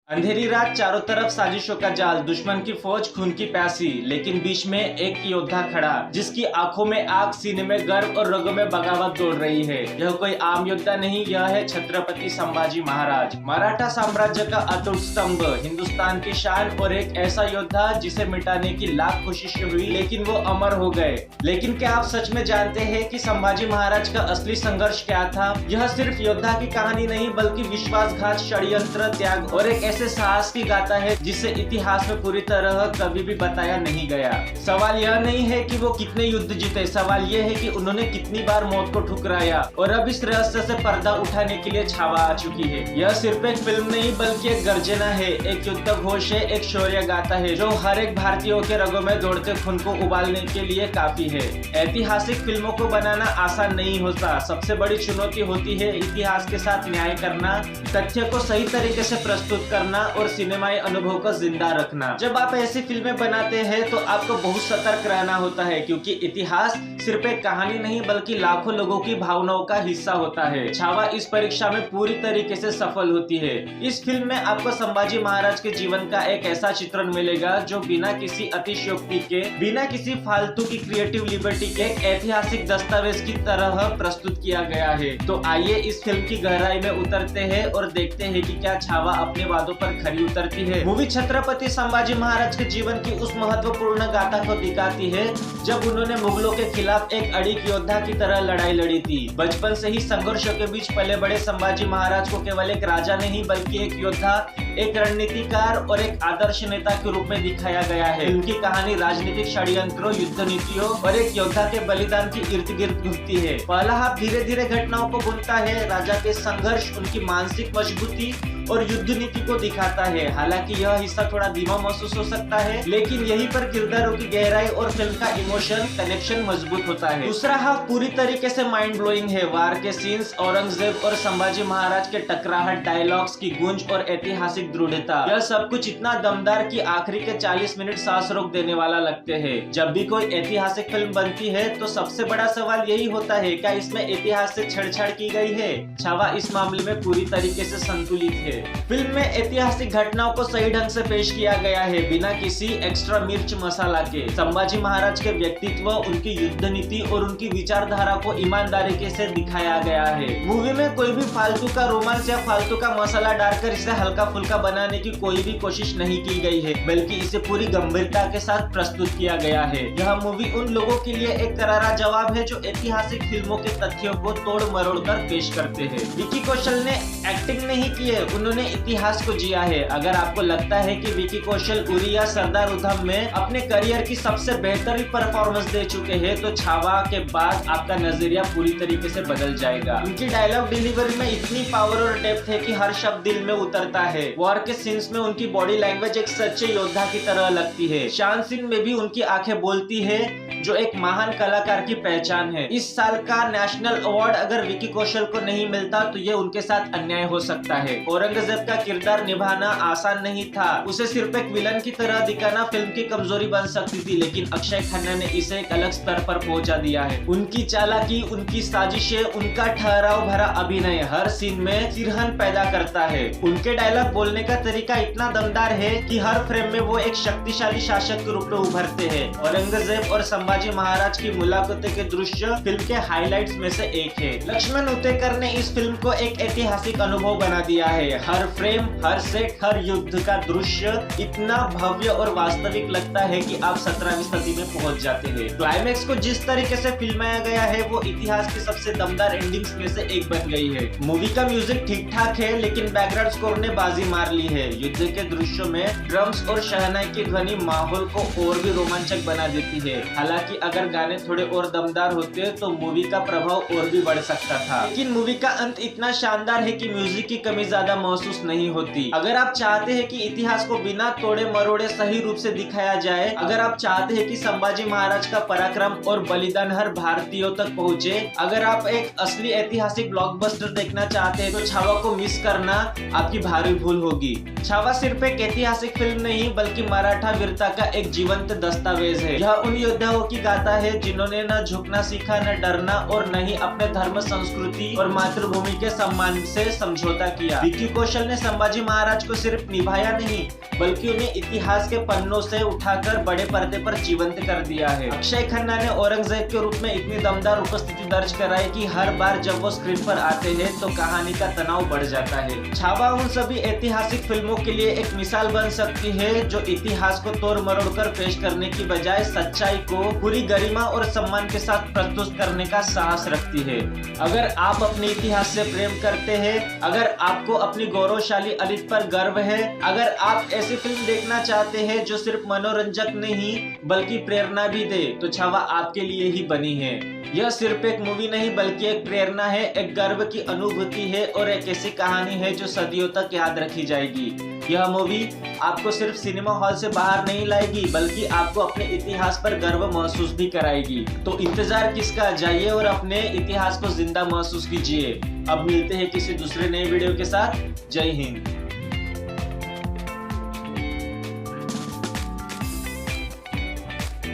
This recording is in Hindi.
अंधेरी रात, चारों तरफ साजिशों का जाल, दुश्मन की फौज खून की प्यासी, लेकिन बीच में एक योद्धा खड़ा जिसकी आंखों में आग, सीने में गर्व और रगों में बगावत दौड़ रही है। यह कोई आम योद्धा नहीं, यह है छत्रपति संभाजी महाराज, मराठा साम्राज्य का अटूट स्तंभ, हिंदुस्तान की शान और एक ऐसा योद्धा जिसे मिटाने की लाख कोशिशें हुई लेकिन वो अमर हो गए। लेकिन क्या आप सच में जानते हैं कि संभाजी महाराज का असली संघर्ष क्या था? यह सिर्फ योद्धा की कहानी नहीं बल्कि विश्वासघात, षड्यंत्र, त्याग और एक ऐसे साहस की गाथा है जिसे इतिहास में पूरी तरह कभी भी बताया नहीं गया। सवाल यह नहीं है कि वो कितने युद्ध जीते, सवाल यह है कि उन्होंने कितनी बार मौत को ठुकराया। और अब इस रहस्य से पर्दा उठाने के लिए छावा आ चुकी है। यह सिर्फ एक फिल्म नहीं बल्कि एक गर्जना है, एक युद्ध घोष है, एक शौर्य गाथा है जो हर एक भारतीयों के रगों में दौड़ते खून को उबालने के लिए काफी है। ऐतिहासिक फिल्मों को बनाना आसान नहीं होता। सबसे बड़ी चुनौती होती है इतिहास के साथ न्याय करना, तथ्य को सही तरीके से प्रस्तुत करना और सिनेमाई अनुभव को जिंदा रखना। जब आप ऐसी फिल्में बनाते हैं तो आपको बहुत सतर्क रहना होता है, क्योंकि इतिहास सिर्फ एक कहानी नहीं बल्कि लाखों लोगों की भावनाओं का हिस्सा होता है। छावा इस परीक्षा में पूरी तरीके से सफल होती है। इस फिल्म में आपको संभाजी महाराज के जीवन का एक ऐसा चित्रण मिलेगा जो बिना किसी अतिशयोक्ति के, बिना किसी फालतू की क्रिएटिव लिबर्टी के एक ऐतिहासिक दस्तावेज की तरह प्रस्तुत किया गया है। तो आइए इस फिल्म की गहराई में उतरते हैं और देखते हैं कि क्या छावा अपने वादों पर खरी उतरती है। मूवी छत्रपति संभाजी महाराज के जीवन की उस महत्वपूर्ण गाथा को दिखाती है जब उन्होंने मुगलों के खिलाफ एक अड़िग योद्धा की तरह लड़ाई लड़ी थी। बचपन से ही संघर्षों के बीच पले बड़े संभाजी महाराज को केवल एक राजा नहीं बल्कि एक योद्धा, एक रणनीतिकार और एक आदर्श नेता के रूप में दिखाया गया है। उनकी कहानी राजनीतिक षड्यंत्रों, युद्ध नीतियों और एक योद्धा के बलिदान की इर्द गिर्द घूमती है। पहला हाथ धीरे धीरे घटनाओं को बुनता है, राजा के संघर्ष, उनकी मानसिक मजबूती और युद्ध नीति को दिखाता है। हालांकि यह हिस्सा थोड़ा धीमा महसूस हो सकता है, लेकिन यहीं पर किरदारों की गहराई और फिल्म का इमोशन कनेक्शन मजबूत होता है। दूसरा हाफ पूरी तरीके से माइंड ब्लोइंग है। वार के सीन्स, औरंगजेब और संभाजी महाराज के टकराहट, डायलॉग्स की गूंज और ऐतिहासिक दृढ़ता, यह सब कुछ इतना दमदार कि आखिरी के 40 मिनट सांस रोक देने वाला लगते हैं। जब भी कोई ऐतिहासिक फिल्म बनती है तो सबसे बड़ा सवाल यही होता है, क्या इसमें इतिहास से छेड़छाड़ की गई है? छावा इस मामले में पूरी तरीके से संतुलित है। फिल्म में ऐतिहासिक घटनाओं को सही ढंग से पेश किया गया है, बिना किसी एक्स्ट्रा मिर्च मसाला के। संभाजी महाराज के व्यक्तित्व, उनकी युद्ध नीति और उनकी विचारधारा को ईमानदारी से दिखाया गया है। मूवी में कोई भी फालतू का रोमांस या फालतू का मसाला डालकर इसे हल्का फुल्का बनाने की कोई भी कोशिश नहीं की गई है, बल्कि इसे पूरी गंभीरता के साथ प्रस्तुत किया गया है। यह मूवी उन लोगों के लिए एक करारा जवाब है जो ऐतिहासिक फिल्मों के तथ्यों को तोड़ मरोड़ कर पेश करते हैं। विकी कौशल ने एक्टिंग नहीं की है, उन्होंने इतिहास को जिया है। अगर आपको लगता है कि विकी कौशल उरी या सरदार उधम में अपने करियर की सबसे बेहतरीन परफॉर्मेंस दे चुके हैं तो छावा के बाद आपका नजरिया पूरी तरीके से बदल जाएगा। उनकी डायलॉग डिलीवरी में इतनी पावर और डेप्थ है कि हर शब्द दिल में उतरता है। वॉर के सीन्स में उनकी बॉडी लैंग्वेज एक सच्चे योद्धा की तरह लगती है। शान सीन में भी उनकी आंखें बोलती है, जो एक महान कलाकार की पहचान है। इस साल का नेशनल अवार्ड अगर विकी कौशल को नहीं मिलता तो ये उनके साथ अन्याय हो सकता है। औरंगजेब का किरदार निभाना आसान नहीं था। उसे सिर्फ एक विलन की तरह दिखाना फिल्म की कमजोरी बन सकती थी, लेकिन अक्षय खन्ना ने इसे एक अलग स्तर पर पहुंचा दिया है। उनकी चालाकी, उनकी साजिशें, उनका ठहराव भरा अभिनय हर सीन में सिरहन पैदा करता है। उनके डायलॉग बोलने का तरीका इतना दमदार है कि हर फ्रेम में वो एक शक्तिशाली शासक के रूप में उभरते हैं। औरंगजेब और संभाजी महाराज की मुलाकातों के दृश्य फिल्म के हाइलाइट्स में से एक है। लक्ष्मण उतेकर ने इस फिल्म को एक ऐतिहासिक अनुभव बना दिया है। हर फ्रेम, हर सेट, हर युद्ध का दृश्य इतना भव्य और वास्तविक लगता है कि आप 17वीं सदी में पहुंच जाते हैं। क्लाइमेक्स को जिस तरीके से फिल्माया गया है वो इतिहास की सबसे दमदार एंडिंग्स में से एक बन गई है। मूवी का म्यूजिक ठीक ठाक है, लेकिन बैकग्राउंड स्कोर ने बाजी मार ली है। युद्ध के दृश्यों में ड्रम्स और शहनाई की ध्वनि माहौल को और भी रोमांचक बना देती है। हालांकि अगर गाने थोड़े और दमदार होते तो मूवी का प्रभाव और भी बढ़ सकता था, लेकिन मूवी का अंत इतना शानदार है कि म्यूजिक की कमी ज्यादा महसूस नहीं होती। अगर आप चाहते हैं कि इतिहास को बिना तोड़े मरोड़े सही रूप से दिखाया जाए, अगर आप चाहते हैं कि संभाजी महाराज का पराक्रम और बलिदान हर भारतीयों तक पहुंचे, अगर आप एक असली ऐतिहासिक ब्लॉकबस्टर देखना चाहते हैं तो छावा को मिस करना आपकी भारी भूल होगी। छावा सिर्फ एक ऐतिहासिक फिल्म नहीं बल्कि मराठा वीरता का एक जीवंत दस्तावेज है। यह उन योद्धाओं की गाथा है जिन्होंने न झुकना सीखा, न डरना और न ही अपने धर्म, संस्कृति और मातृभूमि के सम्मान से समझौता किया। विकी कौशल ने संभाजी महाराज को सिर्फ निभाया नहीं बल्कि उन्हें इतिहास के पन्नों से उठाकर बड़े पर्दे पर जीवंत कर दिया है। अक्षय खन्ना ने औरंगजेब के रूप में इतनी दमदार उपस्थिति दर्ज कराई कि हर बार जब वो स्क्रीन पर आते हैं तो कहानी का तनाव बढ़ जाता है। छावा उन सभी ऐतिहासिक फिल्मों के लिए एक मिसाल बन सकती है जो इतिहास को तोड़ मरोड़ कर पेश करने की बजाय सच्चाई को पूरी गरिमा और सम्मान के साथ प्रस्तुत करने का साहस रखती है। अगर आप अपने इतिहास से प्रेम करते हैं, अगर आपको अपनी गौरवशाली अतीत पर गर्व है, अगर आप ऐसी फिल्म देखना चाहते हैं जो सिर्फ मनोरंजक नहीं बल्कि प्रेरणा भी दे, तो छावा आपके लिए ही बनी है। यह सिर्फ एक मूवी नहीं बल्कि एक प्रेरणा है, एक गर्व की अनुभूति है और एक ऐसी कहानी है जो सदियों तक याद रखी जाएगी। यह मूवी आपको सिर्फ सिनेमा हॉल से बाहर नहीं लाएगी बल्कि आपको अपने इतिहास पर गर्व महसूस भी कराएगी। तो इंतजार किसका, जाइए और अपने इतिहास को जिंदा महसूस कीजिए। अब मिलते हैं किसी दूसरे नए वीडियो के साथ। जय हिंद।